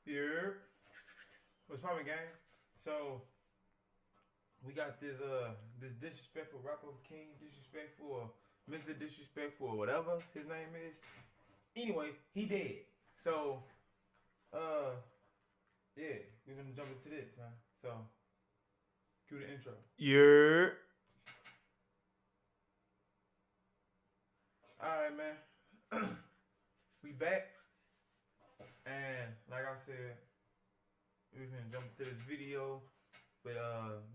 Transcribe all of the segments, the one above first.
Yeah. What's poppin', gang? So we got this disrespectful rapper, King Disrespectful, or Mr. Disrespectful, or whatever his name is. Anyways, he dead. So uh yeah, we're gonna jump into this, huh? So cue the intro. Yeah. Alright, man. We back, and like I said, we're gonna jump into this video with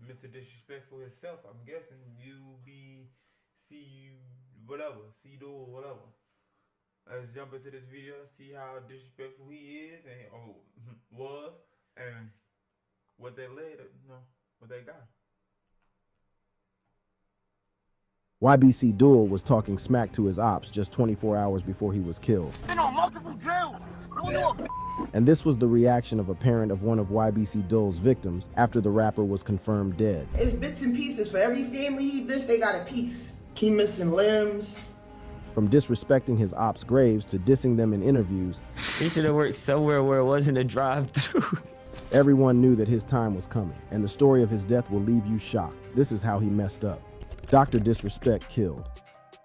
Mr. Disrespectful himself. I'm guessing YBCDUL whatever, CDUL whatever. Let's jump into this video, see how disrespectful he is and was, and what they led, what they got. YBCDUL was talking smack to his ops just 24 hours before he was killed. And this was the reaction of a parent of one of YBCDUL's victims after the rapper was confirmed dead. It's bits and pieces. For every family he this, they got a piece. He missing limbs. From disrespecting his ops' graves to dissing them in interviews, He should have worked somewhere where it wasn't a drive-through. everyone knew that his time was coming, and the story of his death will leave you shocked. This is how he messed up. Dr. Disrespect killed.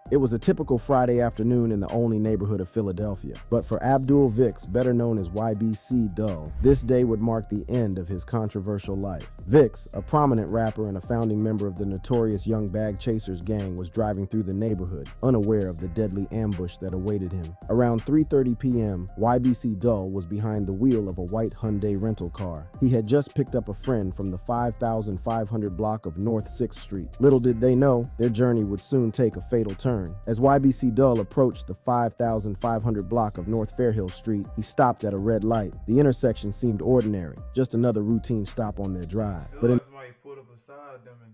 It was a typical Friday afternoon in the Olney neighborhood of Philadelphia. But for Abdul Vix, better known as YBCDUL, this day would mark the end of his controversial life. Vix, a prominent rapper and a founding member of the notorious Young Bag Chasers gang, was driving through the neighborhood, unaware of the deadly ambush that awaited him. Around 3:30 p.m., YBCDUL was behind the wheel of a white Hyundai rental car. He had just picked up a friend from the 5,500 block of North 6th Street. Little did they know, their journey would soon take a fatal turn. As YBCDUL approached the 5,500 block of North Fairhill Street, he stopped at a red light. The intersection seemed ordinary, just another routine stop on their drive. But in Somebody pulled up beside them and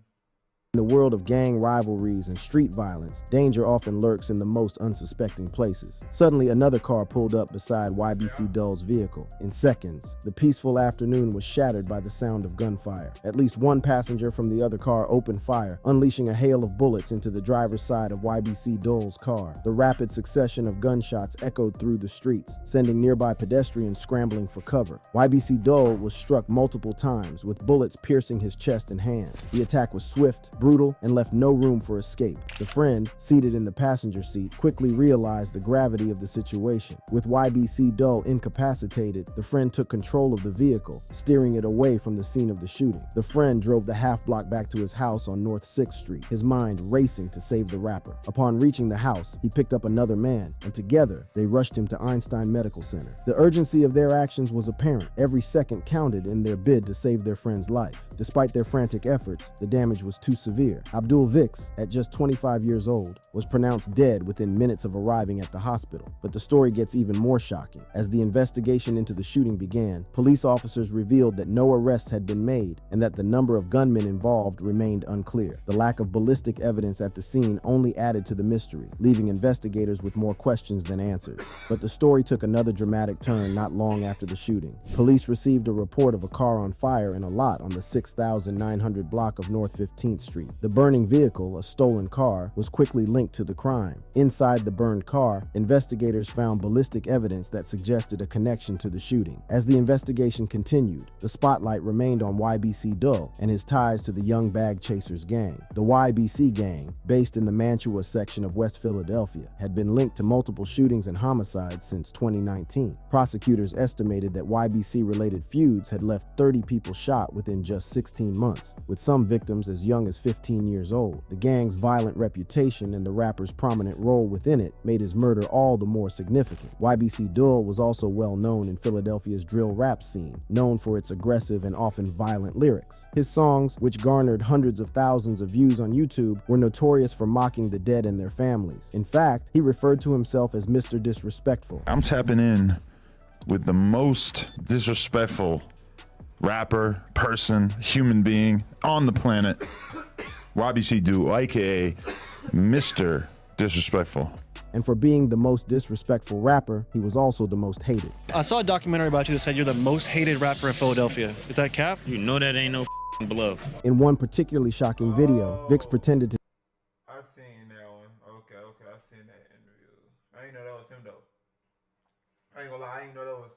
the world of gang rivalries and street violence, danger often lurks in the most unsuspecting places. Suddenly, another car pulled up beside YBCDUL's vehicle. In seconds, the peaceful afternoon was shattered by the sound of gunfire. At least one passenger from the other car opened fire, unleashing a hail of bullets into the driver's side of YBCDUL's car. The rapid succession of gunshots echoed through the streets, sending nearby pedestrians scrambling for cover. YBCDUL was struck multiple times, with bullets piercing his chest and hand. The attack was swift, brutal, and left no room for escape. The friend, seated in the passenger seat, quickly realized the gravity of the situation. With YBCDUL incapacitated, the friend took control of the vehicle, steering it away from the scene of the shooting. The friend drove the half block back to his house on North 6th Street, his mind racing to save the rapper. Upon reaching the house, he picked up another man, and together, they rushed him to Einstein Medical Center. The urgency of their actions was apparent. Every second counted in their bid to save their friend's life. Despite their frantic efforts, the damage was too severe. Abdul Vix, at just 25 years old, was pronounced dead within minutes of arriving at the hospital. But the story gets even more shocking. As the investigation into the shooting began, police officers revealed that no arrests had been made and that the number of gunmen involved remained unclear. The lack of ballistic evidence at the scene only added to the mystery, leaving investigators with more questions than answers. But the story took another dramatic turn not long after the shooting. Police received a report of a car on fire in a lot on the 6,900 block of North 15th Street. The burning vehicle, a stolen car, was quickly linked to the crime. Inside the burned car, investigators found ballistic evidence that suggested a connection to the shooting. As the investigation continued, the spotlight remained on YBCDUL and his ties to the Young Bag Chasers gang. The YBC gang, based in the Mantua section of West Philadelphia, had been linked to multiple shootings and homicides since 2019. Prosecutors estimated that YBC-related feuds had left 30 people shot within just 16 months, with some victims as young as 15 years old. The gang's violent reputation and the rapper's prominent role within it made his murder all the more significant. YBCDUL was also well known in Philadelphia's drill rap scene, known for its aggressive and often violent lyrics. His songs, which garnered hundreds of thousands of views on YouTube, were notorious for mocking the dead and their families. In fact, he referred to himself as Mr. Disrespectful. I'm tapping in with the most disrespectful rapper, person, human being on the planet, YBCDUL, aka Mr. Disrespectful. And for being the most disrespectful rapper, he was also the most hated. I saw a documentary about you that said you're the most hated rapper in Philadelphia. Is that cap? You know that ain't no bluff. In one particularly shocking video, Vix pretended to I seen that one. Okay, I seen that interview. I ain't know that was him though. I ain't gonna lie, I ain't know that was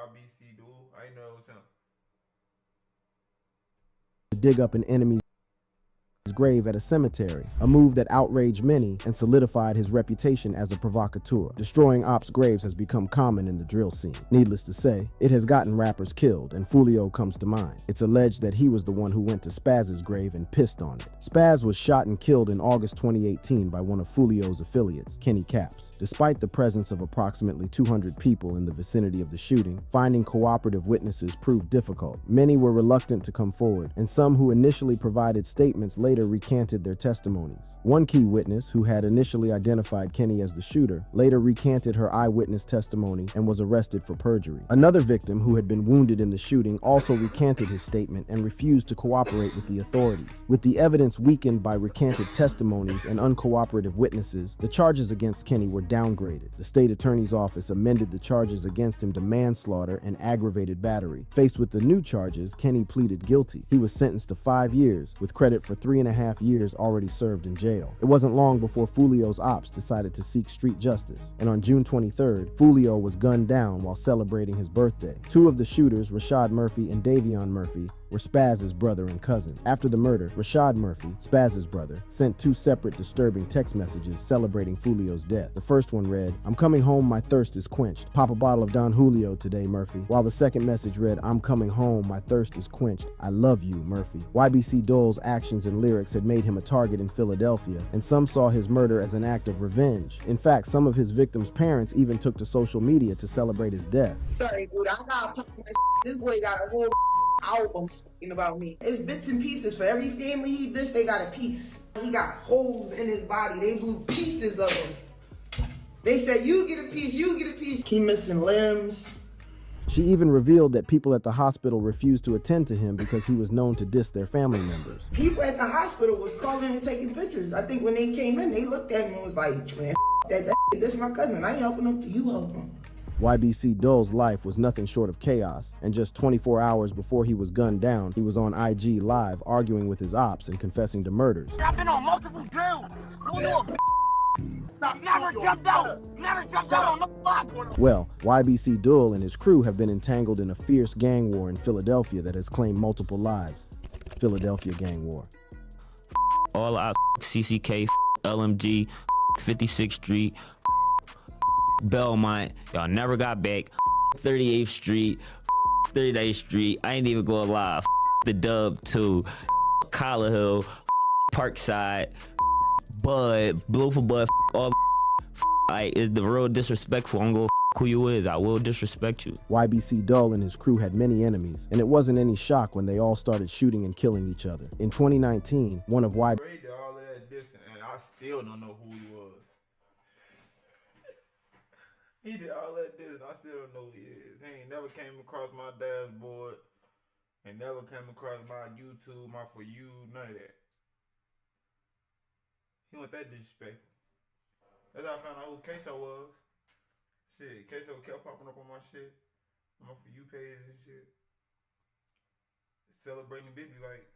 YBCDUL. I didn't know it was him. To dig up an enemy's grave at a cemetery, a move that outraged many and solidified his reputation as a provocateur. Destroying ops' graves has become common in the drill scene. Needless to say, it has gotten rappers killed, and Foolio comes to mind. It's alleged that he was the one who went to Spaz's grave and pissed on it. Spaz was shot and killed in August 2018 by one of Foolio's affiliates, Kenny Caps. Despite the presence of approximately 200 people in the vicinity of the shooting, finding cooperative witnesses proved difficult. Many were reluctant to come forward, and some who initially provided statements later recanted their testimonies. One key witness, who had initially identified Kenny as the shooter, later recanted her eyewitness testimony and was arrested for perjury. Another victim, who had been wounded in the shooting, also recanted his statement and refused to cooperate with the authorities. With the evidence weakened by recanted testimonies and uncooperative witnesses, the charges against Kenny were downgraded. The state attorney's office amended the charges against him to manslaughter and aggravated battery. Faced with the new charges, Kenny pleaded guilty. He was sentenced to 5 years, with credit for 3.5 years already served in jail. It wasn't long before Foolio's ops decided to seek street justice, and on June 23rd, Foolio was gunned down while celebrating his birthday. Two of the shooters, Rashad Murphy and Davion Murphy, were Spaz's brother and cousin. After the murder, Rashad Murphy, Spaz's brother, sent 2 separate disturbing text messages celebrating Foolio's death. The first one read, "I'm coming home, my thirst is quenched. Pop a bottle of Don Julio today, Murphy." While the second message read, "I'm coming home, my thirst is quenched. I love you, Murphy." YBCDUL's actions and lyrics had made him a target in Philadelphia, and some saw his murder as an act of revenge. In fact, some of his victims' parents even took to social media to celebrate his death. Sorry, dude, I got this boy got a whole album speaking about me. It's bits and pieces. For every family he dissed, they got a piece. He got holes in his body. They blew pieces of him. They said, you get a piece, you get a piece. He missing limbs. She even revealed that people at the hospital refused to attend to him because he was known to diss their family members. People at the hospital was calling and taking pictures. I think when they came in, they looked at him and was like, man, that's my cousin. I ain't helping him, you help him. YBCDUL's life was nothing short of chaos, and just 24 hours before he was gunned down, he was on IG Live arguing with his ops and confessing to murders. I've been on multiple drills. Never jumped out. Never jumped out on the block. Well, YBCDUL and his crew have been entangled in a fierce gang war in Philadelphia that has claimed multiple lives. Philadelphia gang war. All out CCK, LMG, 56th Street, Belmont, y'all never got back, 38th Street, 39th Street, I ain't even gonna lie, the Dub too, Collar Hill, Parkside, Bud, Blue for Bud, all is the real disrespectful. I'm gonna who you is, I will disrespect you. YBCDUL and his crew had many enemies, and it wasn't any shock when they all started shooting and killing each other. In 2019, one of Ray did all of that dissing, and I still don't know who he was. He did all that dissing, I still don't know who he is. He ain't never came across my dashboard, and never came across my YouTube, my For You, none of that. He wasn't that disrespectful. That's how I found out who Peso was. Shit, Peso kept popping up on my shit, on my For You page and shit. Celebrating Bibi like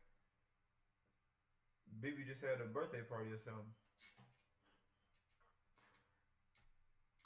Bibi just had a birthday party or something.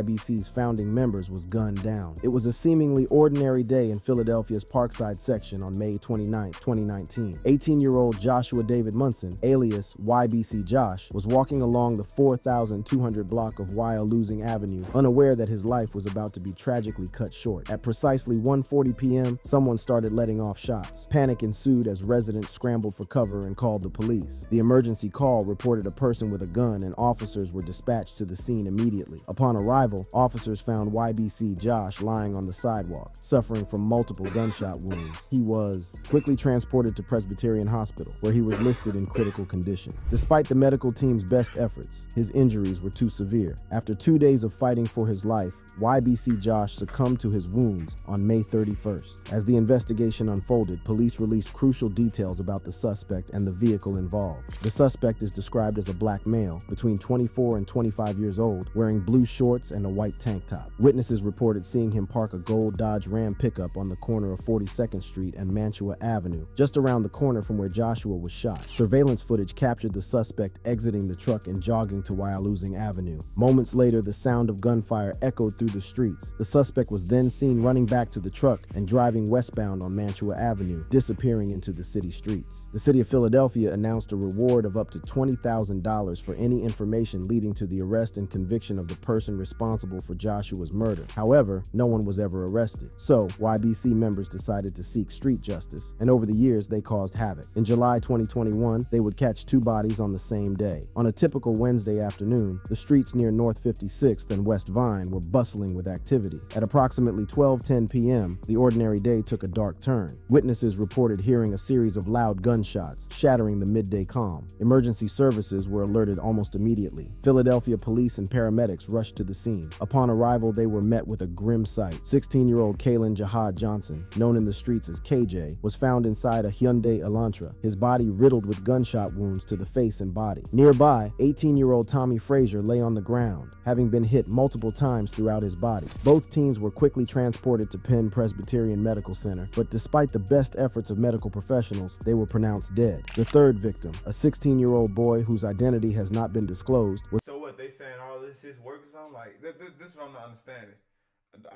YBC's founding members was gunned down. It was a seemingly ordinary day in Philadelphia's Parkside section on May 29, 2019. 18-year-old Joshua David Munson, alias YBC Josh, was walking along the 4,200 block of Wyalusing Avenue, unaware that his life was about to be tragically cut short. At precisely 1:40 p.m., someone started letting off shots. Panic ensued as residents scrambled for cover and called the police. The emergency call reported a person with a gun, and officers were dispatched to the scene immediately. Upon arrival, officers found YBC Josh lying on the sidewalk, suffering from multiple gunshot wounds. He was quickly transported to Presbyterian Hospital, where he was listed in critical condition. Despite the medical team's best efforts, his injuries were too severe. After 2 days of fighting for his life, YBC Josh succumbed to his wounds on May 31st. As the investigation unfolded, police released crucial details about the suspect and the vehicle involved. The suspect is described as a black male, between 24 and 25 years old, wearing blue shorts and a white tank top. Witnesses reported seeing him park a gold Dodge Ram pickup on the corner of 42nd Street and Mantua Avenue, just around the corner from where Joshua was shot. Surveillance footage captured the suspect exiting the truck and jogging to Wyalusing Avenue. Moments later, the sound of gunfire echoed through through the streets. The suspect was then seen running back to the truck and driving westbound on Mantua Avenue, disappearing into the city streets. The city of Philadelphia announced a reward of up to $20,000 for any information leading to the arrest and conviction of the person responsible for Joshua's murder. However, no one was ever arrested. So, YBC members decided to seek street justice, and over the years they caused havoc. In July 2021, they would catch 2 bodies on the same day. On a typical Wednesday afternoon, the streets near North 56th and West Vine were bustling with activity. At approximately 12:10 p.m., the ordinary day took a dark turn. Witnesses reported hearing a series of loud gunshots, shattering the midday calm. Emergency services were alerted almost immediately. Philadelphia police and paramedics rushed to the scene. Upon arrival, they were met with a grim sight. 16-year-old Kalen Jihad Johnson, known in the streets as KJ, was found inside a Hyundai Elantra, his body riddled with gunshot wounds to the face and body. Nearby, 18-year-old Tommy Frazier lay on the ground, having been hit multiple times throughout his body. Both teens were quickly transported to Penn Presbyterian Medical Center, but despite the best efforts of medical professionals, they were pronounced dead. The third victim, a 16-year-old boy whose identity has not been disclosed, was So what, they saying all this his work or something? Like, this is what I'm not understanding.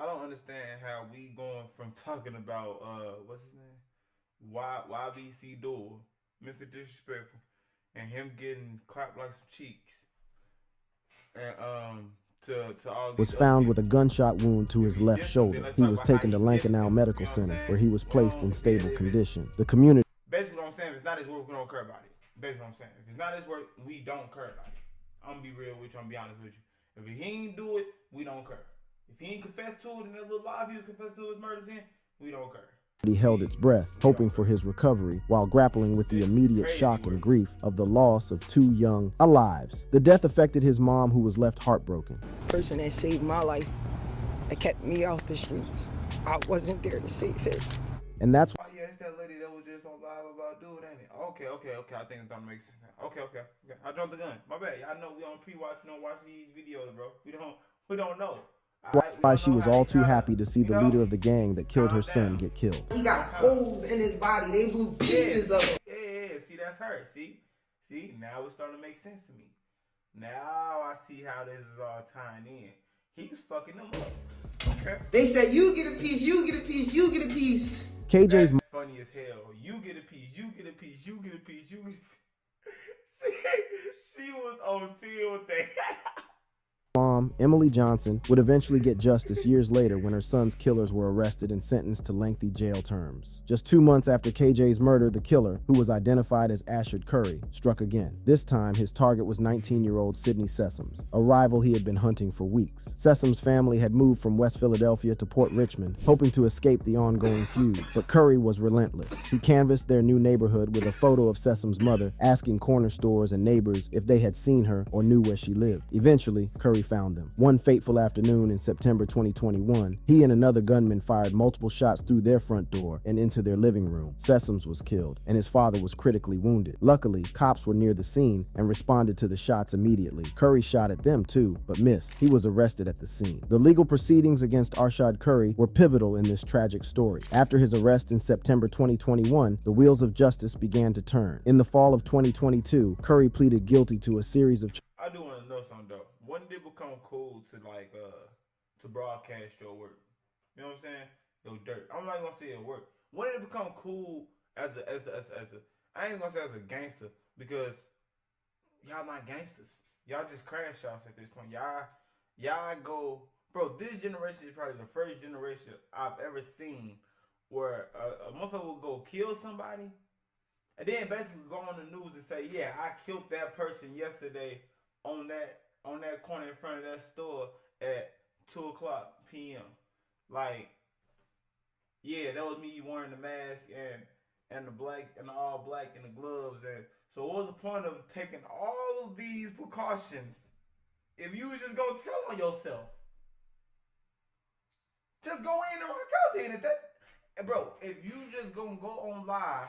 I don't understand how we going from talking about, what's his name? YBCDUL, Mr. Disrespectful, and him getting clapped like some cheeks. And, to all was these found other with a gunshot wound to his left shoulder. He was taken to Lankenau Medical Center, where he was placed in stable condition. The community basically what I'm saying, if it's not his work, we don't care about it. Basically what I'm saying. If it's not his work, we don't care about it. I'm gonna be real with you, I'm gonna be honest with you. If he ain't do it, we don't care. If he ain't confessed to it in that little live he was confessed to his murders in, we don't care. He held its breath, hoping for his recovery, while grappling with the immediate shock and grief of the loss of 2 young lives. The death affected his mom, who was left heartbroken. Person that saved my life, that kept me out the streets. I wasn't there to save him. And that's Oh yeah, it's that lady that was just on live about dude, ain't it? Okay. I think it's gonna make sense now. Okay. I jumped the gun. My bad. Y'all know we on pre-watch, we don't watch these videos, bro. We don't know. why she was all too happy to see the leader of the gang that killed her son get killed. He got holes in his body. They blew pieces of him. Yeah. See, that's her. See, now it's starting to make sense to me. Now I see how this is all tying in. He was fucking them up. Okay. They said, you get a piece, you get a piece, you get a piece. KJ's That's funny as hell. You get a piece, you get a piece, you get a piece, you get a piece. She was on 10 with that. mom, Emily Johnson, would eventually get justice years later when her son's killers were arrested and sentenced to lengthy jail terms. Just 2 months after KJ's murder, the killer, who was identified as Ashard Curry, struck again. This time, his target was 19-year-old Sidney Sessoms, a rival he had been hunting for weeks. Sessoms' family had moved from West Philadelphia to Port Richmond, hoping to escape the ongoing feud, but Curry was relentless. He canvassed their new neighborhood with a photo of Sessoms' mother, asking corner stores and neighbors if they had seen her or knew where she lived. Eventually, Curry found them. One fateful afternoon in September 2021, he and another gunman fired multiple shots through their front door and into their living room. Sessoms was killed, and his father was critically wounded. Luckily, cops were near the scene and responded to the shots immediately. Curry shot at them too, but missed. He was arrested at the scene. The legal proceedings against Ashard Curry were pivotal in this tragic story. After his arrest in September 2021, the wheels of justice began to turn. In the fall of 2022, Curry pleaded guilty to a series of I do want to know something though. When did it become cool to to broadcast your work? You know what I'm saying? Your dirt. I'm not gonna say your work. When did it become cool as a I ain't gonna say as a gangster, because y'all not gangsters. Y'all just crash shots at this point. Y'all go, bro. This generation is probably the first generation I've ever seen where a motherfucker will go kill somebody and then basically go on the news and say, yeah, I killed that person yesterday on that corner in front of that store at 2:00 p.m. Like, yeah, that was me wearing the mask and the black and the all black and the gloves. And so what was the point of taking all of these precautions if you was just gonna tell on yourself? Just go in and rock out then. Bro, if you just gonna go on live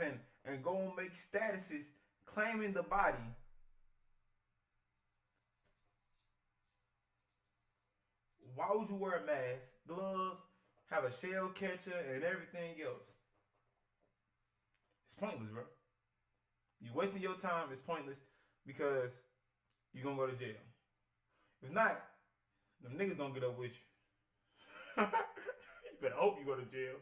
and go and make statuses claiming the body, why would you wear a mask, gloves, have a shell catcher, and everything else? It's pointless, bro. You wasting your time. It's pointless because you're gonna go to jail. If not, Them niggas don't get up with you. You better hope you go to jail.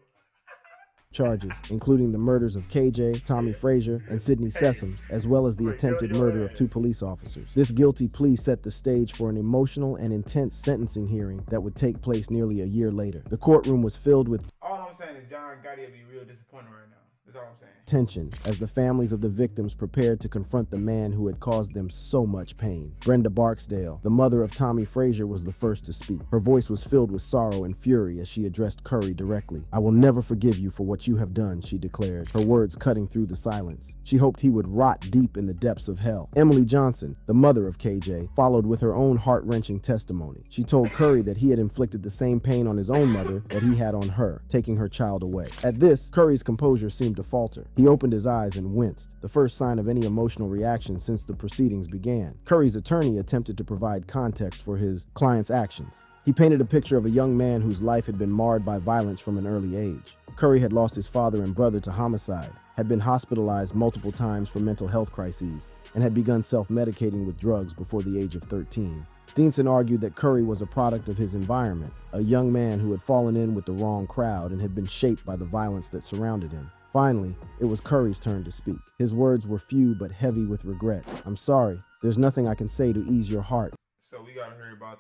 Charges, including the murders of KJ, Tommy Frazier, and Sidney Sessoms, as well as the attempted murder of 2 police officers. This guilty plea set the stage for an emotional and intense sentencing hearing that would take place nearly a year later. The courtroom was filled with All I'm saying is John Gotti will be real disappointed right now. That's all I'm saying. tension as the families of the victims prepared to confront the man who had caused them so much pain. Brenda Barksdale, the mother of Tommy Frazier, was the first to speak. Her voice was filled with sorrow and fury as she addressed Curry directly. "I will never forgive you for what you have done," she declared, her words cutting through the silence. She hoped he would rot deep in the depths of hell. Emily Johnson, the mother of KJ, followed with her own heart-wrenching testimony. She told Curry that he had inflicted the same pain on his own mother that he had on her, taking her child away. At this, Curry's composure seemed to falter. He opened his eyes and winced, the first sign of any emotional reaction since the proceedings began. Curry's attorney attempted to provide context for his client's actions. He painted a picture of a young man whose life had been marred by violence from an early age. Curry had lost his father and brother to homicide, had been hospitalized multiple times for mental health crises, and had begun self-medicating with drugs before the age of 13. Steenson argued that Curry was a product of his environment, a young man who had fallen in with the wrong crowd and had been shaped by the violence that surrounded him. Finally, it was Curry's turn to speak. His words were few but heavy with regret. "I'm sorry. There's nothing I can say to ease your heart." So we gotta hear about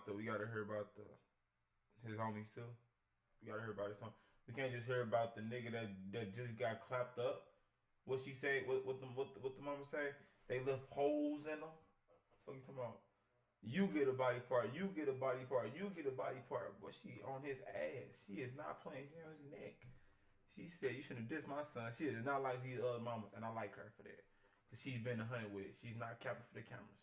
his homies too. We gotta hear about his homies. We can't just hear about the nigga that just got clapped up. What she say? What the mama say? They left holes in them. What you talking about? You get a body part. You get a body part. You get a body part. But she on his ass. She is not playing. She on his neck. She said, "You shouldn't have dissed my son." She is not like these other mamas, and I like her for that. Because she's been 100 with it. She's not capping for the cameras.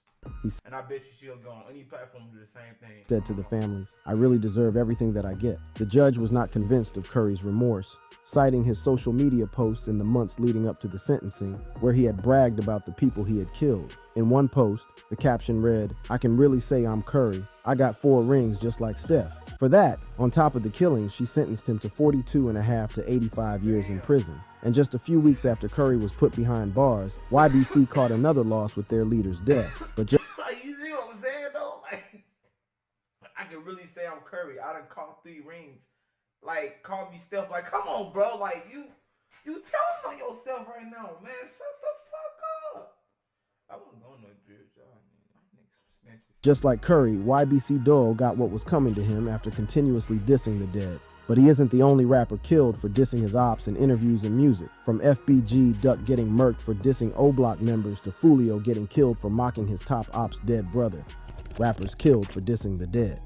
And I bet you she'll go on any platform and do the same thing. Said to the families, "I really deserve everything that I get." The judge was not convinced of Curry's remorse, citing his social media posts in the months leading up to the sentencing, where he had bragged about the people he had killed. In one post, the caption read, "I can really say I'm Curry. I got 4 rings just like Steph." For that, on top of the killings, she sentenced him to 42.5 to 85 years in prison. And just a few weeks after Curry was put behind bars, YBC caught another loss with their leader's death. But just Like, you see what I'm saying though? Like, I can really say I'm Curry. I done caught 3 rings. Like, call me Steph. Like, come on, bro. Like, you telling on yourself right now, man. Shut the fuck up. I wasn't going to jail, y'all. Niggas snitches. Just like Curry, YBCDUL got what was coming to him after continuously dissing the dead. But he isn't the only rapper killed for dissing his ops in interviews and music. From FBG Duck getting murked for dissing O-Block members to Fulio getting killed for mocking his top op's dead brother. Rappers killed for dissing the dead.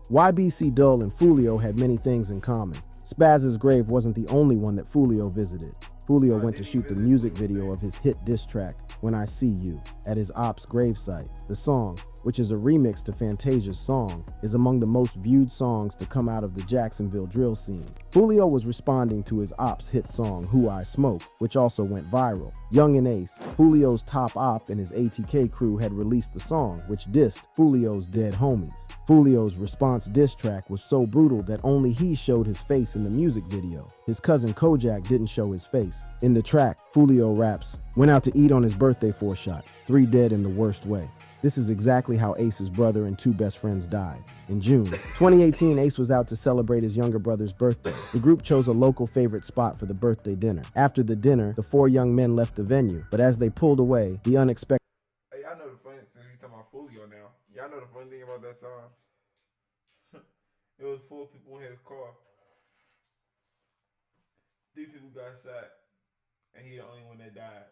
YBCDUL and Fulio had many things in common. Spaz's grave wasn't the only one that Fulio visited. Fulio went to shoot the music video of his hit diss track, When I See You, at his op's gravesite. The song, which is a remix to Fantasia's song, is among the most viewed songs to come out of the Jacksonville drill scene. Fulio was responding to his op's hit song, Who I Smoke, which also went viral. Young and Ace, Fulio's top op and his ATK crew had released the song, which dissed Fulio's dead homies. Fulio's response diss track was so brutal that only he showed his face in the music video. His cousin Kojak didn't show his face. In the track, Fulio raps, "Went out to eat on his birthday for a shot. 3 dead in the worst way." This is exactly how Ace's brother and 2 best friends died. In June 2018, Ace was out to celebrate his younger brother's birthday. The group chose a local favorite spot for the birthday dinner. After the dinner, the 4 young men left the venue, but as they pulled away, the unexpected... Hey, y'all know the funny, since we talking about Fulio now, y'all know the funny thing about that song? It was 4 people in his car. 3 people got shot, and he the only one that died.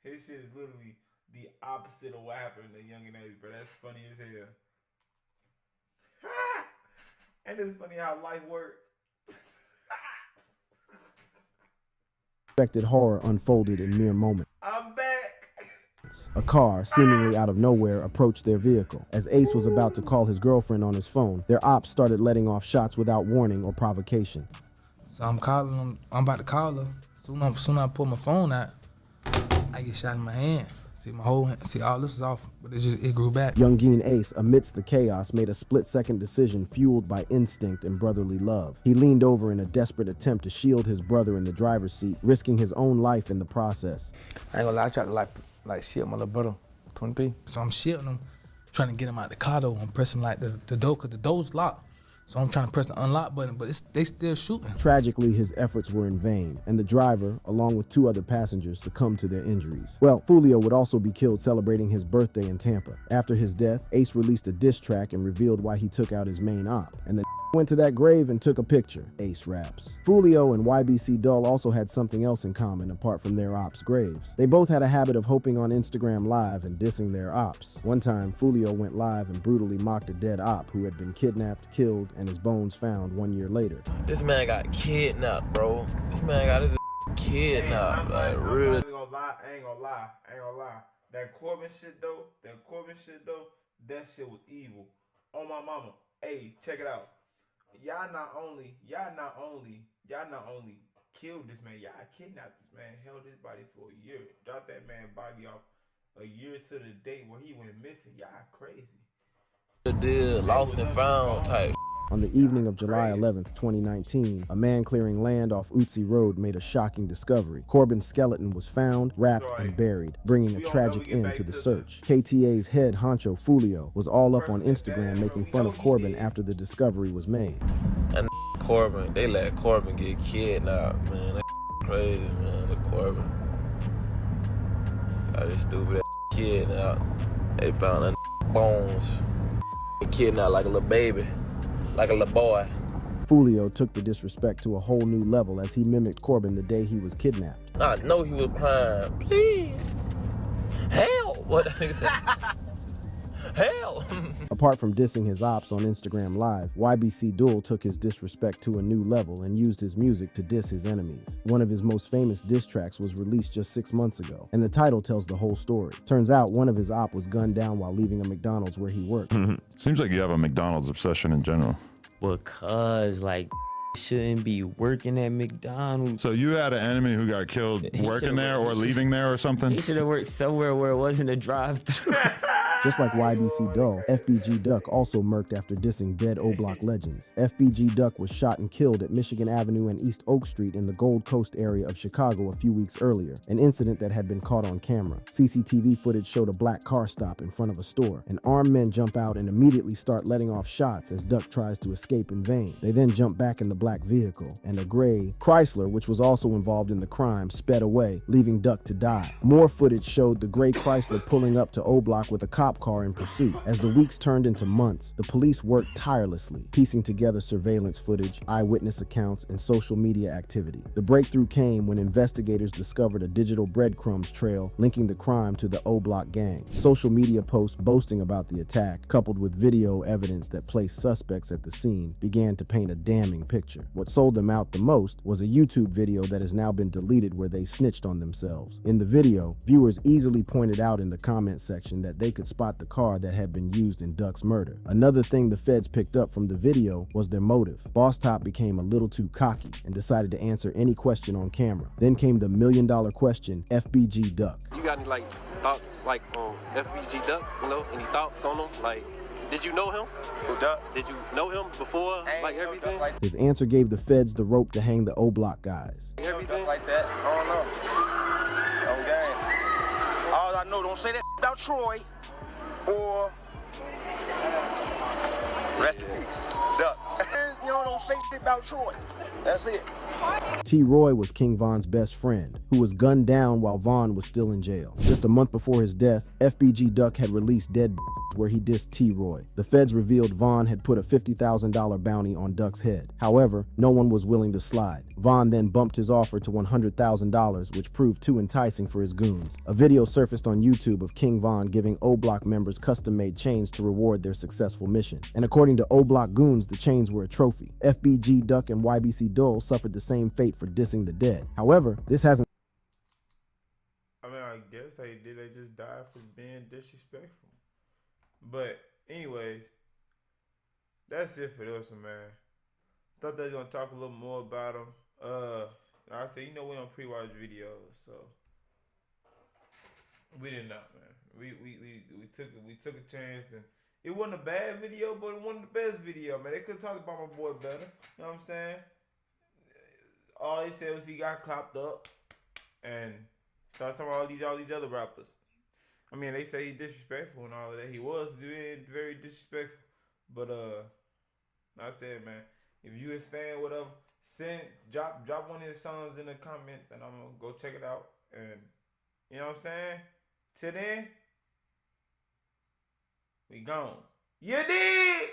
His shit is literally the opposite of what happened to Young and Age, bro. That's funny as hell. And it's funny how life works. Unexpected horror unfolded in mere moments. I'm back. A car, seemingly out of nowhere, approached their vehicle. As Ace was about to call his girlfriend on his phone, their ops started letting off shots without warning or provocation. So I'm calling him. I'm about to call her. Soon as I pull my phone out, I get shot in my hand. See my whole hand. See, all this is off, but it grew back. Youngeen Ace, amidst the chaos, made a split-second decision fueled by instinct and brotherly love. He leaned over in a desperate attempt to shield his brother in the driver's seat, risking his own life in the process. I ain't gonna lie, I tried to like shield my little brother, 20p. So I'm shielding him, trying to get him out the car though. I'm pressing like the door, cause the door's locked. So I'm trying to press the unlock button, but they still shooting. Tragically, his efforts were in vain, and the driver, along with 2 other passengers, succumbed to their injuries. Well, Fulio would also be killed celebrating his birthday in Tampa. After his death, Ace released a diss track and revealed why he took out his main op, and then went to that grave and took a picture. Ace raps. Fulio and YBCDUL also had something else in common apart from their ops' graves. They both had a habit of hoping on Instagram Live and dissing their ops. One time, Fulio went live and brutally mocked a dead op who had been kidnapped, killed, and his bones found 1 year later. This man got kidnapped, bro. This man got his kidnapped. Like, real. I ain't gonna lie. That Corbin shit though, that shit was evil. On my mama. Hey, check it out. Y'all not only killed this man, y'all kidnapped this man, held his body for a year, dropped that man's body off a year to the date where he went missing. Y'all crazy. The deal, lost and found type. On the evening of July 11th, 2019, a man clearing land off Uzi Road made a shocking discovery. Corbin's skeleton was found, wrapped, and buried, bringing a tragic end to the search. KTA's head honcho Fulio was all up on Instagram making fun of Corbin after the discovery was made. And Corbin, they let Corbin get kidnapped, man. That crazy, man. The Corbin. Got this stupid ass kidnapped. They found the bones. He kidnapped like a little baby. Like a little boy. Fulio took the disrespect to a whole new level as he mimicked Corbin the day he was kidnapped. I know he was crying. Please. Hell. What? Hell. Apart from dissing his ops on Instagram Live, YBCDUL took his disrespect to a new level and used his music to diss his enemies. One of his most famous diss tracks was released just 6 months ago, and the title tells the whole story. Turns out one of his op was gunned down while leaving a McDonald's where he worked. Seems like you have a McDonald's obsession in general. Because, like, shouldn't be working at McDonald's. So you had an enemy who got killed working there or leaving there or something? He should have worked somewhere where it wasn't a drive-thru. Just like YBCDUL, FBG Duck also murked after dissing dead O-Block legends. FBG Duck was shot and killed at Michigan Avenue and East Oak Street in the Gold Coast area of Chicago a few weeks earlier, an incident that had been caught on camera. CCTV footage showed a black car stop in front of a store, and armed men jump out and immediately start letting off shots as Duck tries to escape in vain. They then jump back in the black vehicle, and a gray Chrysler, which was also involved in the crime, sped away, leaving Duck to die. More footage showed the gray Chrysler pulling up to O-Block with a cop car in pursuit. As the weeks turned into months, the police worked tirelessly, piecing together surveillance footage, eyewitness accounts, and social media activity. The breakthrough came when investigators discovered a digital breadcrumbs trail linking the crime to the O-Block gang. Social media posts boasting about the attack, coupled with video evidence that placed suspects at the scene, began to paint a damning picture. What sold them out the most was a YouTube video that has now been deleted where they snitched on themselves. In the video, viewers easily pointed out in the comment section that they could spot the car that had been used in Duck's murder. Another thing the feds picked up from the video was their motive. Boss Top became a little too cocky and decided to answer any question on camera. Then came the million-dollar question, FBG Duck. You got any thoughts on FBG Duck? Any thoughts on him? Did you know him? Who, Duck? Did you know him before, everything? His answer gave the feds the rope to hang the O-Block guys. Everything like that? I don't know. Okay. All I know, don't say that about Troy or rest in peace, Duck. Don't say shit about Troy. That's it. T. Roy was King Von's best friend, who was gunned down while Von was still in jail. Just a month before his death, FBG Duck had released Dead where he dissed T. Roy. The feds revealed Von had put a $50,000 bounty on Duck's head. However, no one was willing to slide. Von then bumped his offer to $100,000, which proved too enticing for his goons. A video surfaced on YouTube of King Von giving O-Block members custom-made chains to reward their successful mission. And according to O-Block goons, the chains were a trophy. FBG Duck and YBCDUL suffered the same fate for dissing the dead. However, this hasn't... I guess they did. They just died for being disrespectful. But anyways, that's it for this one, man. Thought they was gonna talk a little more about them. I said, we don't pre-watch videos, so we did not, man. We took a chance, and it wasn't a bad video, but it wasn't the best video, man. They could talk about my boy better. You know what I'm saying? All they said was he got clapped up and started talking about all these other rappers. I mean, they say he disrespectful and all of that. He was being very disrespectful. But I said, man, if you his fan, whatever, drop one of his songs in the comments, and I'm gonna go check it out. And you know what I'm saying? Till then, we gone. You dig?